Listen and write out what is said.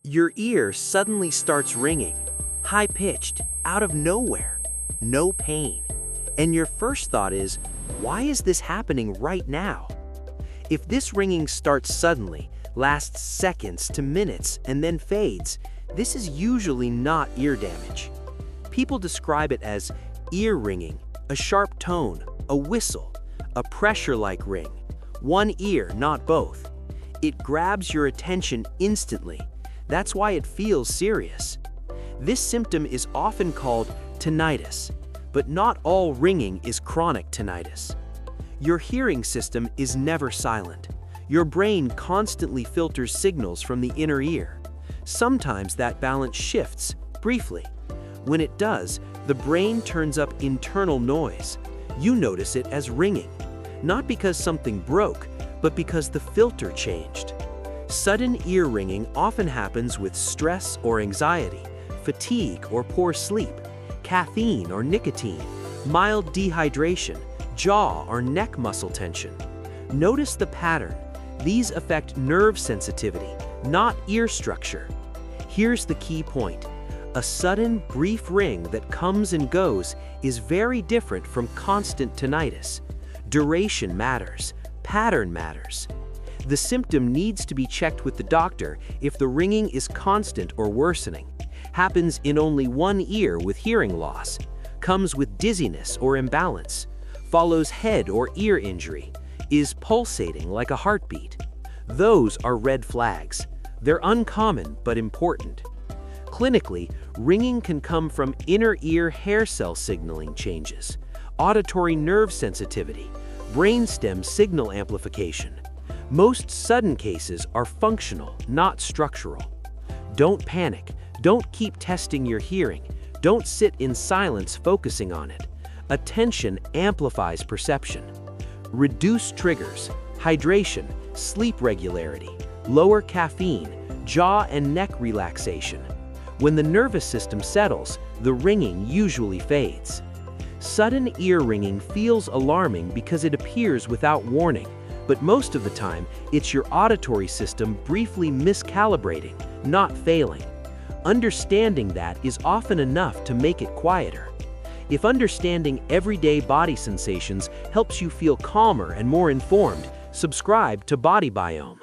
Your ear suddenly starts ringing, high-pitched, out of nowhere, no pain. And your first thought is, why is this happening right now? If this ringing starts suddenly, lasts seconds to minutes, and then fades, this is usually not ear damage. People describe it as ear ringing, a sharp tone, a whistle, a pressure-like ring. One ear, not both. It grabs your attention instantly. That's why it feels serious. This symptom is often called tinnitus, but not all ringing is chronic tinnitus. Your hearing system is never silent. Your brain constantly filters signals from the inner ear. Sometimes that balance shifts, briefly. When it does, the brain turns up internal noise. You notice it as ringing, not because something broke, but because the filter changed. Sudden ear ringing often happens with stress or anxiety, fatigue or poor sleep, caffeine or nicotine, mild dehydration, jaw or neck muscle tension. Notice the pattern. These affect nerve sensitivity, not ear structure. Here's the key point. A sudden, brief ring that comes and goes is very different from constant tinnitus. Duration matters. Pattern matters. The symptom needs to be checked with the doctor if the ringing is constant or worsening, happens in only one ear with hearing loss, comes with dizziness or imbalance, follows head or ear injury, is pulsating like a heartbeat. Those are red flags. They're uncommon but important. Clinically, ringing can come from inner ear hair cell signaling changes, auditory nerve sensitivity, brainstem signal amplification. Most sudden cases are functional, not structural. Don't panic. Don't keep testing your hearing. Don't sit in silence focusing on it. Attention amplifies perception. Reduce triggers, hydration, sleep regularity, lower caffeine, jaw and neck relaxation. When the nervous system settles, the ringing usually fades. Sudden ear ringing feels alarming because it appears without warning, but most of the time, it's your auditory system briefly miscalibrating, not failing. Understanding that is often enough to make it quieter. If understanding everyday body sensations helps you feel calmer and more informed, subscribe to Body Biome.